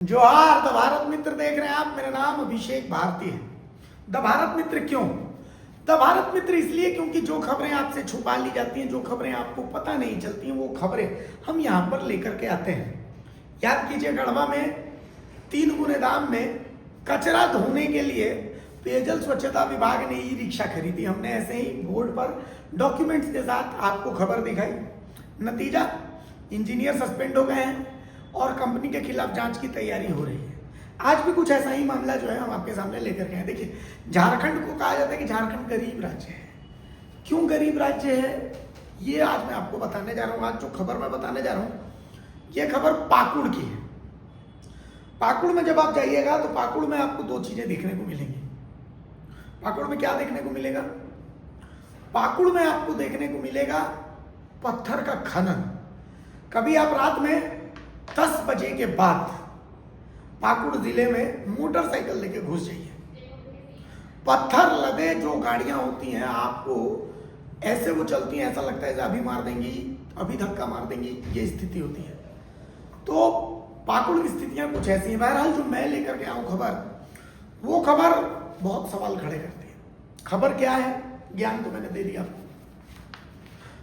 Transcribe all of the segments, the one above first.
जोहार द भारत मित्र देख रहे हैं आप। मेरा नाम अभिषेक भारती है। द भारत मित्र क्यों? द भारत मित्र इसलिए क्योंकि जो खबरें आपसे छुपा ली जाती हैं, जो खबरें आपको पता नहीं चलती हैं, वो खबरें हम यहाँ पर लेकर के आते हैं। याद कीजिए, गढ़वा में 3 गुने दाम में कचरा धोने के लिए पेयजल स्वच्छता विभाग ने ई रिक्शा खरीदी। हमने ऐसे ही बोर्ड पर डॉक्यूमेंट्स के साथ आपको खबर दिखाई। नतीजा, इंजीनियर सस्पेंड हो गए हैं और कंपनी के खिलाफ जांच की तैयारी हो रही है। आज भी कुछ ऐसा ही मामला जो है हम आपके सामने लेकर के आए। देखिए, झारखंड को कहा जाता है कि झारखंड गरीब राज्य है। क्यों गरीब राज्य है, ये आज मैं आपको बताने जा रहा हूँ। आज जो खबर मैं बताने जा रहा हूँ, ये खबर पाकुड़ की है। पाकुड़ में जब आप जाइएगा तो पाकुड़ में आपको 2 चीजें देखने को मिलेंगी। पाकुड़ में क्या देखने को मिलेगा? पाकुड़ में आपको देखने को मिलेगा पत्थर का खनन। कभी आप रात में 10 बजे के बाद पाकुड़ जिले में मोटरसाइकिल लेके घुस जाइए। पत्थर लदे जो गाड़ियां होती हैं, आपको ऐसे वो चलती हैं, ऐसा लगता है कि अभी मार देंगी, अभी धक्का मार देंगी, ये स्थिति होती है। तो पाकुड़ की स्थितियां कुछ ऐसी हैं। बहरहाल जो मैं लेकर के आऊं खबर, वो खबर बहुत सवाल खड़े करती है। खबर क्या है? ज्ञान तो मैंने दे दिया आपको।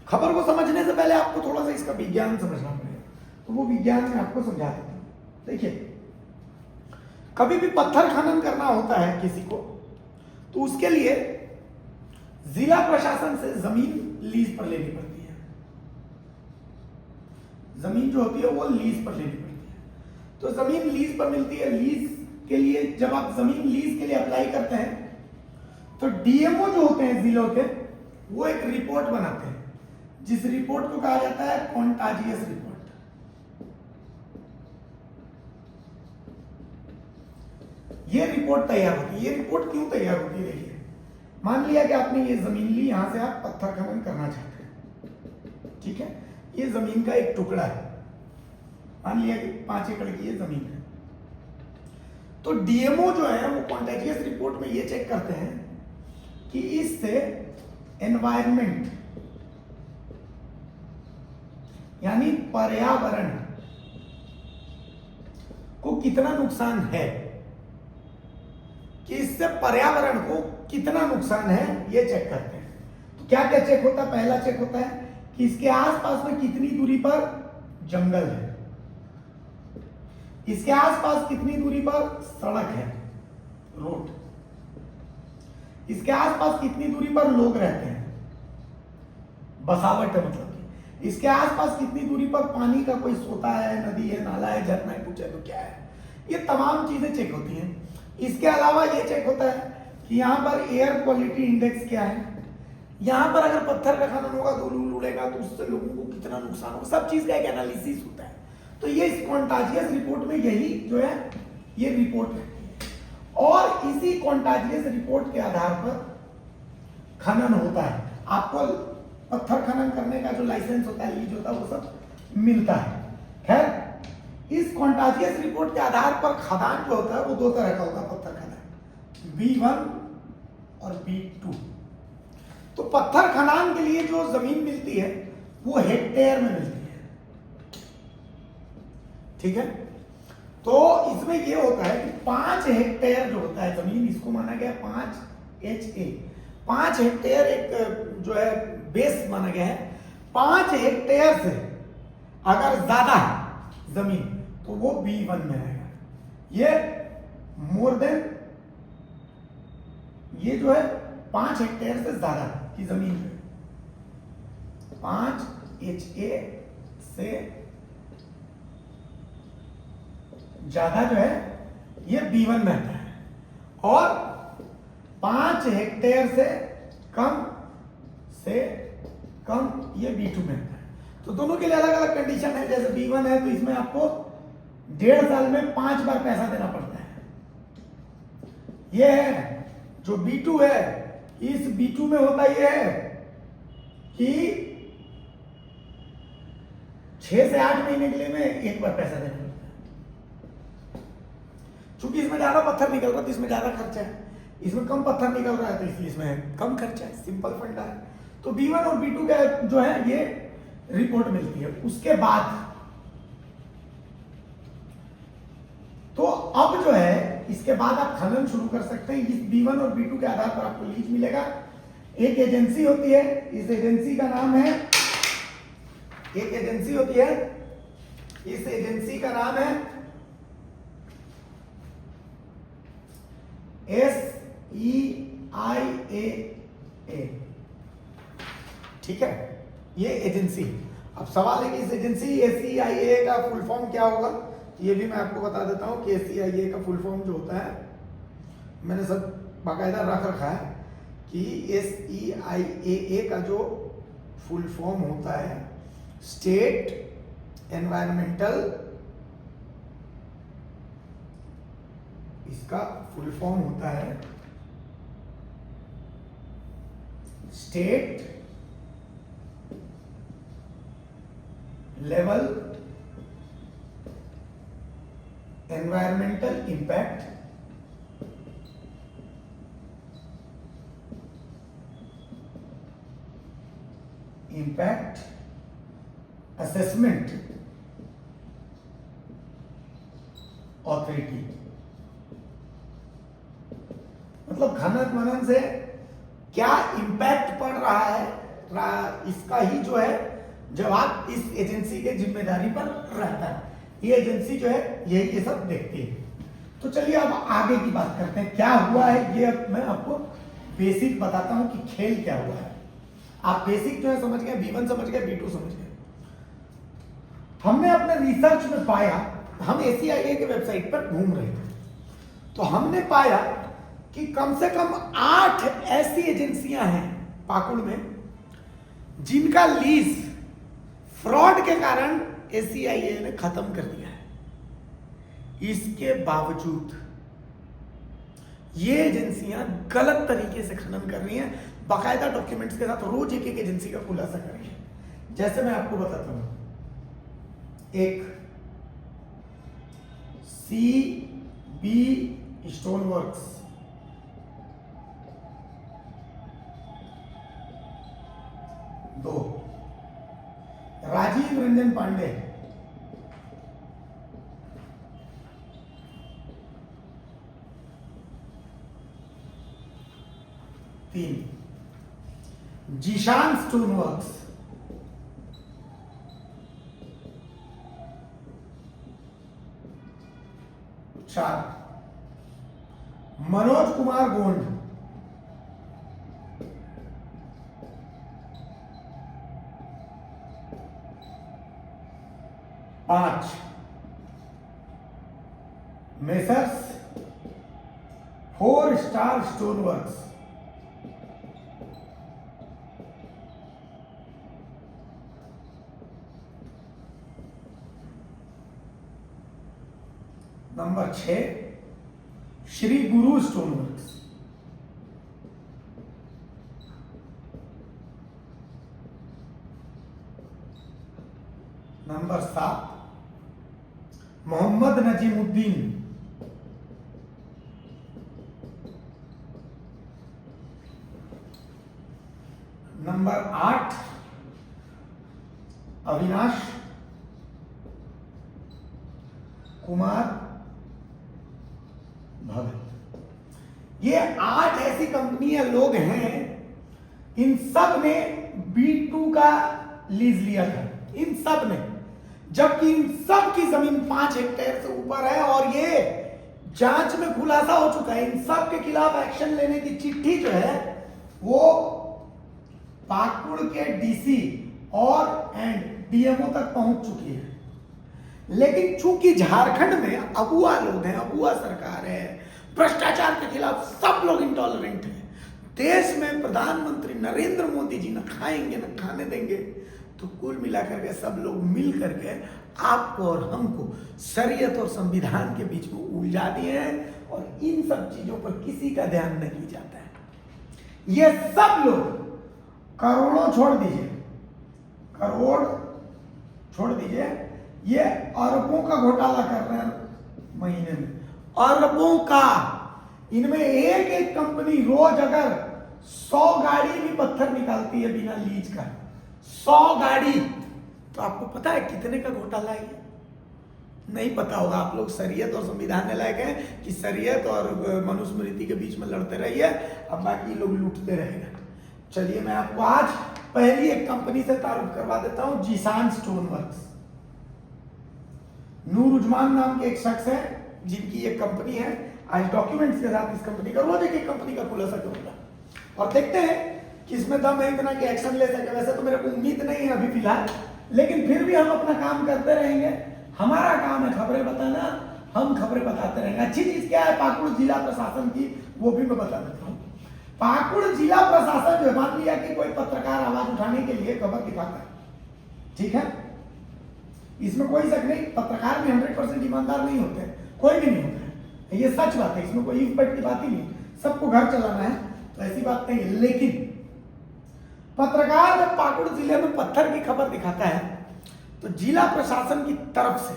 खबर को समझने से पहले आपको थोड़ा सा इसका विज्ञान समझना पड़ेगा, तो वो विज्ञान में आपको समझा देता हूं। देखिए, कभी भी पत्थर खनन करना होता है किसी को, तो उसके लिए जिला प्रशासन से जमीन लीज पर लेनी पड़ती है। जमीन जो होती है वो लीज पर लेनी पड़ती है। तो जमीन लीज पर मिलती है। लीज के लिए जब आप जमीन लीज के लिए अप्लाई करते हैं, तो डीएमओ जो होते हैं जिलों के, वो एक रिपोर्ट बनाते हैं, जिस रिपोर्ट को कहा जाता है कॉन्टाजियस रिपोर्ट। ये रिपोर्ट तैयार होती है। ये रिपोर्ट क्यों तैयार होती है? देखिए, मान लिया कि आपने ये जमीन ली, यहां से आप पत्थर खनन करना चाहते हैं, ठीक है? ये जमीन का एक टुकड़ा है। मान लिया कि 5 एकड़ की ये जमीन है। तो डीएमओ जो है वो कॉन्टेजियस रिपोर्ट में ये चेक करते हैं कि इससे एनवायरमेंट यानी पर्यावरण को कितना नुकसान है, कि इससे पर्यावरण को कितना नुकसान है, ये चेक करते हैं। तो क्या क्या चेक होता है? पहला चेक होता है कि इसके आसपास में कितनी दूरी पर जंगल है, इसके आसपास कितनी दूरी पर सड़क है, रोड, इसके आसपास कितनी दूरी पर लोग रहते हैं, बसावट है, मतलब इसके आसपास कितनी दूरी पर पानी का कोई सोता है, नदी है, नाला है, झरना है, कुछ है तो क्या है। ये तमाम चीजें चेक होती हैं। इसके अलावा ये चेक होता है कि यहाँ पर एयर क्वालिटी इंडेक्स क्या है। यहाँ पर अगर पत्थर का खनन होगा, धूल उड़ेगा, तो उससे लोगों को कितना नुकसान होगा, सब चीज का एक एनालिसिस होता है। तो ये इस कॉन्टाजियस रिपोर्ट में यही जो है ये रिपोर्ट रहती है, और इसी कॉन्टाजियस रिपोर्ट के आधार पर खनन होता है। आपको पत्थर खनन करने का जो लाइसेंस होता है, लीज होता है, वो सब मिलता है। खैर, इस कॉन्टाजियस रिपोर्ट के आधार पर खदान जो होता है वो 2 तरह का होता है। पत्थर खदान B1 और B2। तो पत्थर खदान के लिए जो जमीन मिलती है वो हेक्टेयर में मिलती है, ठीक है? तो इसमें ये होता है कि 5 हेक्टेयर जो होता है जमीन, इसको माना गया 5 HA। 5 हेक्टेयर एक जो है बेस माना गया है। 5 हेक्टेयर से अगर ज्यादा है जमीन तो वो B1 में आएगा। ये मोर देन, ये जो है 5 हेक्टेयर से ज्यादा की जमीन है, 5 HA से ज्यादा जो है ये B1 में आता है, और 5 हेक्टेयर से कम ये B2 में आता है। तो दोनों के लिए अलग अलग कंडीशन है। जैसे B1 है तो इसमें आपको 1.5 साल में 5 बार पैसा देना पड़ता है। ये है जो B2 है, इस B2 में होता ये है कि 6 से 8 महीने के लिए में 1 बार पैसा देना पड़ता है। चूंकि इसमें ज्यादा पत्थर निकल रहा है तो इसमें ज्यादा खर्चा है, इसमें कम पत्थर निकल रहा है तो इसलिए इसमें कम खर्चा है। सिंपल फंडा है। तो B1 और B2 का जो है ये रिपोर्ट मिलती है। उसके बाद अब जो है इसके बाद आप खनन शुरू कर सकते हैं। इस B1 और B2 के आधार पर आपको लीज मिलेगा। एक एजेंसी होती है, इस एजेंसी का नाम है, एक एजेंसी होती है, इस एजेंसी का नाम है SEIAA। ठीक है, ये एजेंसी। अब सवाल है कि इस एजेंसी SEIAA का फुल फॉर्म क्या होगा। ये भी मैं आपको बता देता हूं कि SEIAA का फुल फॉर्म जो होता है, मैंने सब बाकायदा रख रखा है कि SEIAA का जो फुल फॉर्म होता है स्टेट एनवायरमेंटल, इसका फुल फॉर्म होता है state level environmental impact assessment authority. मतलब खनन मनन से क्या इंपैक्ट पड़ रहा है, इसका ही जो है जवाब इस एजेंसी के जिम्मेदारी पर रहता है। ये एजेंसी जो है यही ये सब देखती है। तो चलिए अब आगे की बात करते हैं, क्या हुआ है। ये अब मैं आपको बेसिक बताता हूं कि खेल क्या हुआ है। आप बेसिक जो है समझ गए, B1 समझ गए, B2 समझ गए। हमने अपने रिसर्च में पाया, हम SEIA के वेबसाइट पर घूम रहे थे, तो हमने पाया कि कम से कम 8 ऐसी एजेंसियां हैं पाकुड़ में जिनका लीज फ्रॉड के कारण SEIA ने खत्म कर दिया है। इसके बावजूद ये एजेंसियां गलत तरीके से खनन कर रही हैं, बाकायदा डॉक्यूमेंट्स के साथ रोज एक एक एजेंसी का खुलासा कर रही है। जैसे मैं आपको बताता हूं, एक CB स्टोन वर्क्स, दो राजीव रंजन पांडे, तीन जीशान स्टोन वर्क्स, चार मनोज कुमार गोंड, पांच messrs 4 star stone works, number 6 Shri Guru stone works, number 7 Mohammad Najimuddin, number 8 Avinash Kumar Bhagat. ये 8 ऐसी कंपनियां लोग हैं, इन सब ने B2 का लीज लिया था, इन सब ने, जबकि इन सब की जमीन 5 हेक्टेयर से ऊपर है और ये जांच में खुलासा हो चुका है। इन सब के खिलाफ एक्शन लेने की चिट्ठी जो है वो पाकुड़ के DC और DMO तक पहुंच चुकी है। लेकिन चूंकि झारखंड में अगुआ लोग हैं, अगुआ सरकार है, भ्रष्टाचार के खिलाफ सब लोग इंटॉलरेंट हैं, देश में प्रधानमंत्री नरेंद्र मोदी जी न खाएंगे न खाने देंगे, तो कुल मिलाकर के सब लोग मिल करके आपको और हमको शरीयत और संविधान के बीच में उलझा दिए हैं और इन सब चीजों पर किसी का ध्यान नहीं जाता है। ये सब लोग करोड़ों छोड़ दीजिए, करोड़ छोड़ दीजिए, ये अरबों का घोटाला कर रहे हैं महीने में, अरबों का। इनमें एक एक कंपनी रोज अगर 100 गाड़ी भी पत्थर निकालती है बिना लीज का, 100 गाड़ी, तो आपको पता है कितने का घोटाला है? नहीं पता होगा आप लोग शरीयत और संविधान लायक हैं कि शरीयत और मनुस्मृति के बीच में लड़ते रहिए, अब बाकी लोग लूटते रहेंगे। चलिए मैं आपको आज पहली एक कंपनी से तारुफ करवा देता हूं, जीशान स्टोन वर्क्स। नूर उजमान नाम के एक शख्स है जिनकी एक कंपनी है। आज डॉक्यूमेंट्स के साथ इस कंपनी का रोज एक कंपनी का खुलासा करूंगा और देखते हैं कि इसमें दम है इतना कि एक्शन ले सके। वैसे तो मेरे को उम्मीद नहीं है अभी फिलहाल, लेकिन फिर भी हम अपना काम करते रहेंगे। हमारा काम है खबरें बताना, हम खबरें बताते रहेंगे। अच्छी चीज क्या है पाकुड़ जिला प्रशासन की, वो भी मैं बता देता हूँ। पाकुड़ जिला प्रशासन जो मान लिया कि कोई पत्रकार आवाज उठाने के लिए खबर दिखाता है, ठीक है, इसमें कोई शक नहीं, पत्रकार भी 100% ईमानदार नहीं होते, कोई भी नहीं होता है, ये सच बात है, इसमें कोई इफ बट की बात ही नहीं। सबको घर चलाना है तो ऐसी बात नहीं है। लेकिन पत्रकार जब पाकुड़ जिले में पत्थर की खबर दिखाता है तो जिला प्रशासन की तरफ से,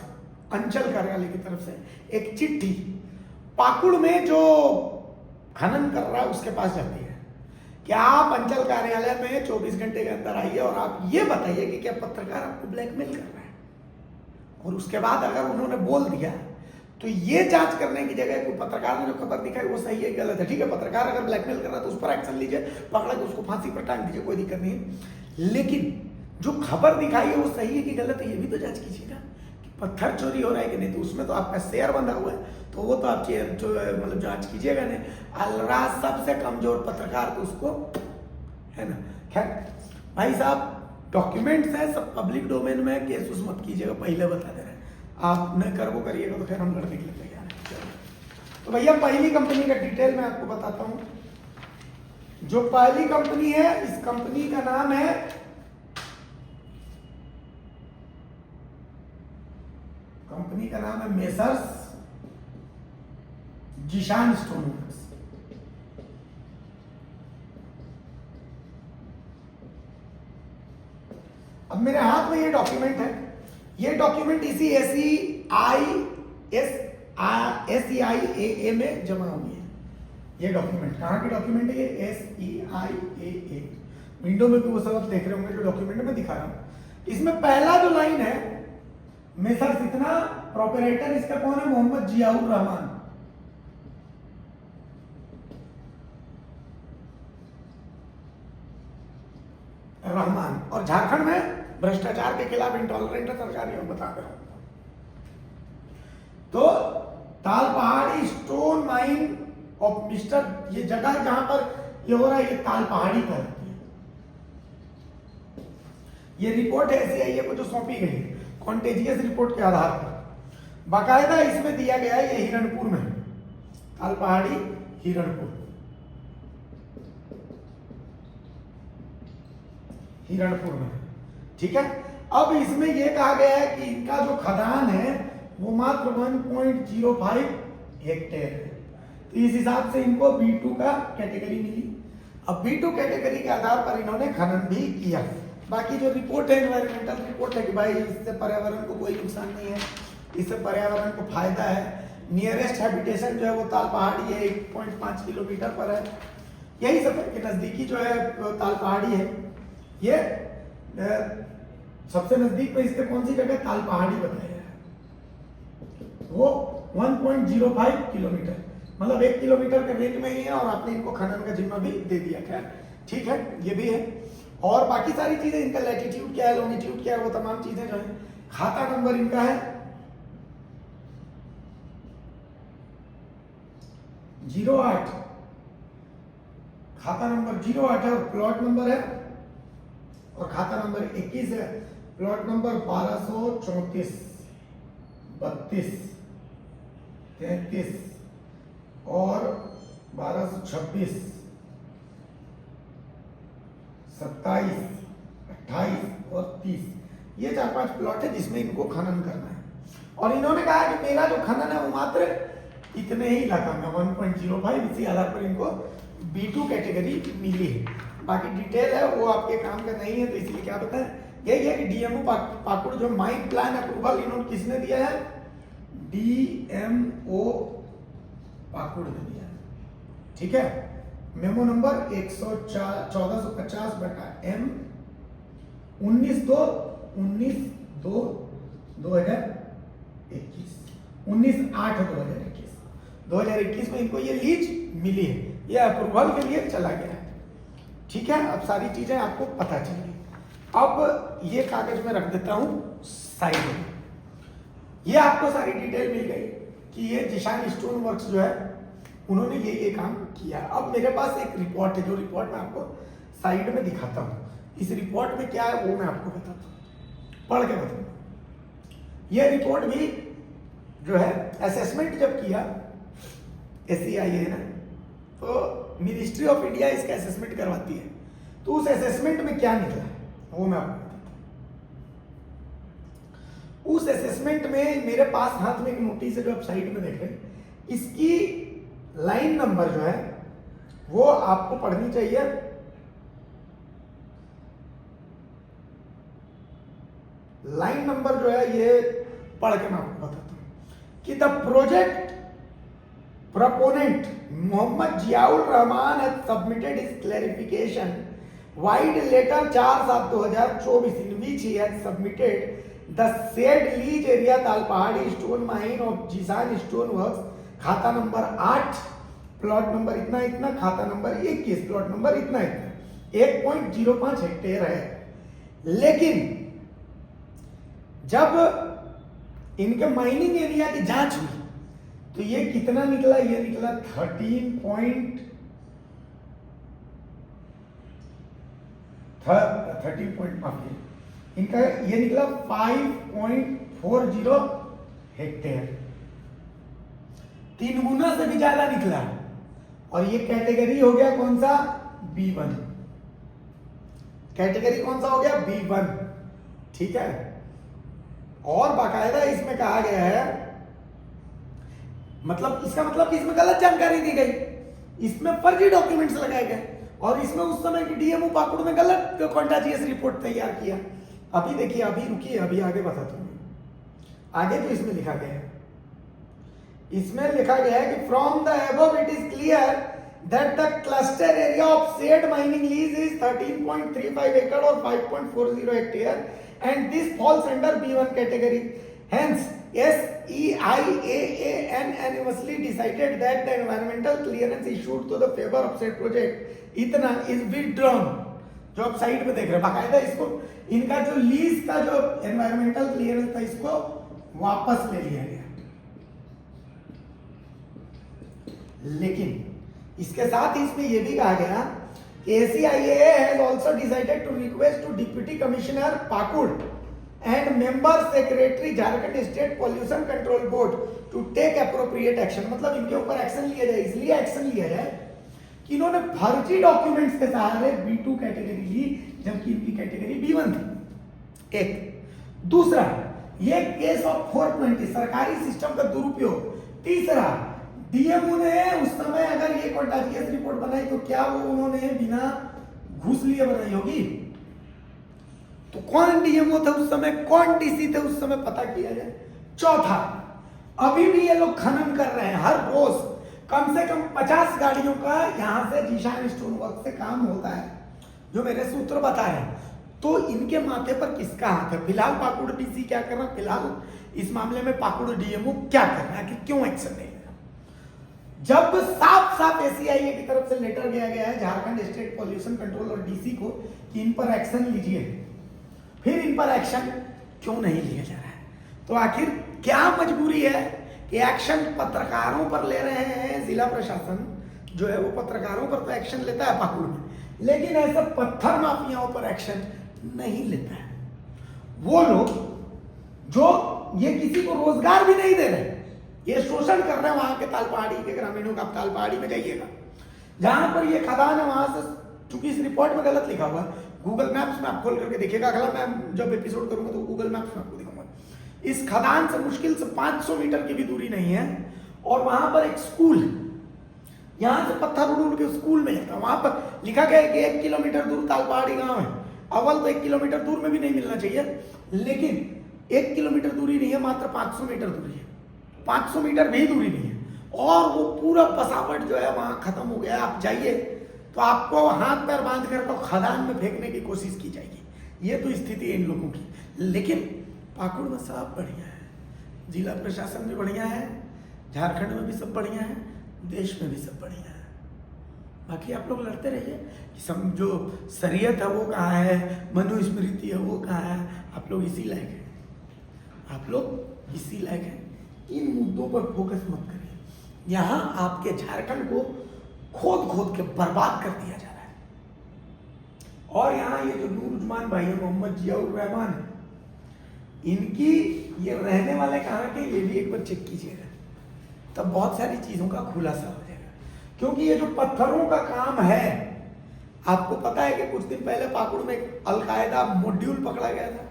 अंचल कार्यालय की तरफ से एक चिट्ठी पाकुड़ में जो खनन कर रहा है उसके पास जाती है कि आप अंचल कार्यालय में 24 घंटे के अंदर आइए और आप ये बताइए कि क्या पत्रकार आपको ब्लैकमेल कर रहा है। और उसके बाद अगर उन्होंने बोल दिया तो ये जांच करने की जगह कोई पत्रकार ने जो खबर दिखाई वो सही है गलत है, ठीक है, पत्रकार अगर ब्लैकमेल कर रहा है तो उस पर एक्शन लीजिए, पकड़ के उसको फांसी पर टांग दीजिए, कोई दिक्कत नहीं है। लेकिन जो खबर दिखाई है वो सही है कि गलत है ये भी तो जांच कीजिएगा कि पत्थर चोरी हो रहा है कि नहीं, तो उसमें तो आपका शेयर बंधा हुआ है, तो वो तो आप जो मतलब जांच कीजिएगा नहीं। अलरा सबसे कमजोर पत्रकार तो उसको है ना। खैर भाई साहब डॉक्यूमेंट्स है, सब पब्लिक डोमेन में, केस उस मत कीजिएगा, पहले बता दे रहे हैं। आप न कर वो करिएगा तो फिर हम लड़ने के लिए तैयार हैं। तो भैया पहली कंपनी का डिटेल मैं आपको बताता हूं। जो पहली कंपनी है इस कंपनी का नाम है मेसर्स जीशान स्टोन वर्क्स। अब मेरे हाथ में ये डॉक्यूमेंट है, ये डॉक्यूमेंट इसी SEIAA में जमा हुई है। ये डॉक्यूमेंट कहाँ की डॉक्यूमेंट है? ये SEIAA विंडो में भी वो सब आप देख रहे होंगे जो डॉक्यूमेंट में दिखा रहा हूं। इसमें पहला जो लाइन है मेसर्स इतना, प्रोपराइटर इसका कौन है? मोहम्मद जियाउर रहमान। और झारखंड में भ्रष्टाचार के खिलाफ इंटॉलरेंट सरकारियों बता रहा हूं। तो ताल पहाड़ी स्टोन माइन ऑफ मिस्टर, ये जगह जहां पर ये हो रहा है ये ताल पहाड़ी पर है। ये रिपोर्ट है SEIA को जो सौंपी गई है कॉन्टेजियस रिपोर्ट के आधार पर, बाकायदा इसमें दिया गया है ये हिरणपुर में, ताल पहाड़ी हिरणपुर में, ठीक है। अब इसमें यह कहा गया है कि इनका जो खदान है वो मात्र 1.05 हेक्टेयर है, तो इस हिसाब से इनको B2 का कैटेगरी मिली। अब B2 कैटेगरी के आधार पर इन्होंने खनन भी किया। बाकी जो रिपोर्ट है एनवायरमेंटल रिपोर्ट है कि भाई इससे पर्यावरण को कोई नुकसान नहीं है, इससे पर्यावरण को फायदा है। नियरेस्ट हैबिटेशन जो है वो ताल पहाड़ी है, 1.5 किलोमीटर पर है। यही सब के नजदीकी जो है ताल पहाड़ी है। ये सबसे नजदीक में इसके कौन सी जगह ताल पहाड़ी बताया है, वो 1.05 किलोमीटर, मतलब 1 किलोमीटर के रेंज में ही है। और आपने इनको खनन का जिम्मा भी दे दिया, खैर ठीक है, ये भी है। और बाकी सारी चीजें, इनका लैटिट्यूड क्या है, लॉन्गिट्यूड क्या है, वो तमाम चीजें जो है। खाता नंबर इनका है 08, खाता नंबर 08 है। और प्लॉट नंबर है, और खाता नंबर 21 है। प्लॉट नंबर 1234, 32, 33 और 1226, 27, 28 और 30, ये 4-5 प्लॉट है जिसमें इनको खनन करना है। और इन्होंने कहा कि मेरा जो खनन है वो मात्र इतने ही इलाका में 1.05, इसी आधार पर इनको B2 कैटेगरी मिली है। बाकी डिटेल है वो आपके काम का नहीं है, तो इसलिए क्या बताएं, यही है कि DMO पाकुड़ जो माइन प्लान अप्रूवल इन्होंने किसने दिया है? DMO पाकुड़ ने दिया है, ठीक है। मेमो नंबर 1450/M 19/2/2023 19/8/2021 2021 में इनको ये लीज मिली है, ये अप्रूवल के लिए चला गया है। ठीक है, अब सारी चीजें आपको पता चल गई। अब ये कागज में रख देता हूं साइड में। ये आपको सारी डिटेल मिल गई कि ये जिशान स्टोन वर्क्स जो है उन्होंने ये काम किया। अब मेरे पास एक रिपोर्ट है, जो रिपोर्ट मैं आपको साइड में दिखाता हूँ। इस रिपोर्ट में क्या है वो मैं आपको बताता हूँ, पढ़ के बताऊँ। ये रिपोर्ट भी जो है असेसमेंट जब किया SEIA ने, तो मिनिस्ट्री ऑफ इंडिया इसका असेसमेंट करवाती है। तो उस असेसमेंट में क्या निकला वो मैं आपको बताता हूँ। उस असेसमेंट में मेरे पास हाथ में एक नोटिस है जो आप साइड में देख रहे हैं, इसकी लाइन नंबर जो है वो आपको पढ़नी चाहिए। लाइन नंबर जो है ये पढ़ के मैं आपको बताता हूं कि the project proponent Mohammad Ziaul Rahman has submitted his clarification wide letter 4/7/2024 in which he has submitted the said lease area Talpahadi stone mine of Jisan Stone Works, खाता नंबर 8, प्लॉट नंबर इतना इतना, खाता number 21, plot number इतना इतना, 1.05 hectare है। लेकिन जब इनके माइनिंग एरिया की जांच हुई तो ये कितना निकला, ये निकला 13 पॉइंट माफी, इनका ये निकला 5.40 हेक्टेयर, 3 गुना से भी ज्यादा निकला। और ये कैटेगरी हो गया कौन सा, B1। कैटेगरी कौन सा हो गया, B1। ठीक है, और बाकायदा इसमें कहा गया है, मतलब इसका मतलब इसमें गलत जानकारी दी गई, इसमें फर्जी डॉक्यूमेंट्स लगाए गए, और इसमें उस समय की DMO पाकुड़ में गलत कॉन्टाजियस रिपोर्ट तैयार किया। अभी देखिए, अभी रुकिए, अभी आगे बताता हूं। आगे तो इसमें लिखा गया है, इसमें लिखा गया है कि from the above it is clear that the cluster area of said mining lease is 13.35 एकड़ और 5.40 hectare and this falls under B1 category. Hence, SEIA unanimously decided that the environmental clearance issued to the favor of said project इतना is withdrawn। जो आप side में देख रहे हैं, बाकायदा इसको, इनका जो लीज का जो एनवायरमेंटल क्लियरेंस था इसको वापस ले लिया गया। लेकिन इसके साथ ही इसमें यह भी कहा गया कि SEIA has also decided to request to Deputy Commissioner Pakur and member secretary Jharkhand State Pollution Control Board to take appropriate action। मतलब इनके ऊपर एक्शन लिया जाए, इसलिए एक्शन लिया जाए कि इन्होंने फर्जी डॉक्यूमेंट्स के सहारे B2 कैटेगरी ली, जबकि इनकी कैटेगरी B1 थी। एक दूसरा, ये केस ऑफ 420 सरकारी सिस्टम का दुरुपयोग। तीसरा, DMO ने उस समय अगर ये कॉन्टाजियस रिपोर्ट बनाई तो क्या वो उन्होंने बिना घूस लिए बनाई होगी? तो कौन DMO था उस समय, कौन DC थे उस समय, पता किया जाए। चौथा, अभी भी ये लोग खनन कर रहे हैं, हर रोज कम से कम 50 गाड़ियों का यहां से जिशान स्टोन वर्क से काम होता है, जो मेरे सूत्र बताए। तो इनके माथे पर किसका हाथ है? फिलहाल पाकुड़ DC क्या कर रहा है, फिलहाल इस मामले में पाकुड़ DMO क्या कर रहा है, कि क्यों एक्शन नहीं? जब साफ साफ SEIA की तरफ से लेटर दिया गया है झारखंड स्टेट पॉल्यूशन कंट्रोल और DC को कि इन पर एक्शन लीजिए, फिर इन पर एक्शन क्यों नहीं लिया जा रहा है? तो आखिर क्या मजबूरी है कि एक्शन पत्रकारों पर ले रहे हैं? जिला प्रशासन जो है वो पत्रकारों पर तो एक्शन लेता है पाकुड़ में, लेकिन ऐसे पत्थर माफियाओं पर एक्शन नहीं लेता है। वो लोग जो ये किसी को रोजगार भी नहीं दे रहे, ये शोषण कर रहे हैं वहां के तालपहाड़ी के ग्रामीणों का। आप तालपहाड़ी में जाइएगा, जहां पर ये खदान है, वहां से, चूंकि इस रिपोर्ट में गलत लिखा हुआ है, गूगल मैप्स में आप खोल करके देखिएगा। अगला मैं जब एपिसोड करूंगा तो गूगल मैप्स में आपको दिखाऊंगा। इस खदान से मुश्किल से 500 मीटर की भी दूरी नहीं है, और वहां पर एक स्कूल, यहां से पत्थर उड़ के स्कूल में जाता है। वहां पर लिखा गया है कि 1 किलोमीटर दूर तालपहाड़ी गांव है। अव्वल तो 1 किलोमीटर दूर में भी नहीं मिलना चाहिए, लेकिन 1 किलोमीटर दूरी नहीं है, मात्र 500 मीटर दूरी है। 500 मीटर भी दूरी नहीं है, और वो पूरा बसावट जो है वहां खत्म हो गया है। आप जाइए तो आपको हाथ पैर बांध कर तो खदान में फेंकने की कोशिश की जाएगी। ये तो स्थिति है इन लोगों की। लेकिन पाकुड़ में सब बढ़िया है, जिला प्रशासन भी बढ़िया है, झारखंड में भी सब बढ़िया है, देश में भी सब बढ़िया है। बाकी आप लोग लड़ते रहिए कि सब जो शरीयत है वो कहाँ है, मनुस्मृति है वो कहाँ है। आप लोग इसी लायक हैं, आप लोग इसी लायक हैं। इन मुद्दों पर फोकस मत करिए। यहाँ आपके झारखंड को खोद खोद के बर्बाद कर दिया जा रहा है। और यहाँ ये जो नूरुज्जमान भाई है, मोहम्मद जियाउर रहमान है, इनकी ये रहने वाले कहाँ के, ये भी एक बार चेक कीजिएगा, तब बहुत सारी चीज़ों का खुलासा हो जाएगा। क्योंकि ये जो पत्थरों का काम है, आपको पता है कि कुछ दिन पहले पाकुड़ में एक अलकायदा मॉड्यूल पकड़ा गया था,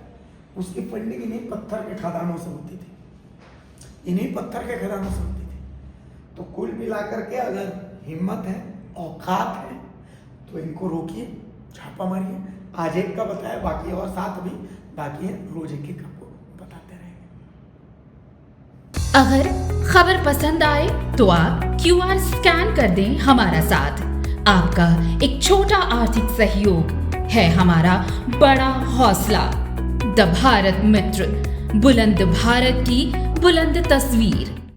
उसकी फंडिंग इन्हीं पत्थर के खदानों से होती थी, इन्हीं पत्थर के खदानों से होती थी। तो कुल मिलाकर के अगर हिम्मत है, औकात है, तो इनको रोकिए, छापा मारिए। आज एक का बताया, बाकी और 7 भी बाकी है, रोज एक आपको बताते रहेंगे। अगर खबर पसंद आए तो आप QR स्कैन कर दें हमारा साथ। आपका एक छोटा आर्थिक सहयोग है हमारा बड़ा हौसला। द भारत मित्र, बुलंद भारत की बुलंद तस्वीर।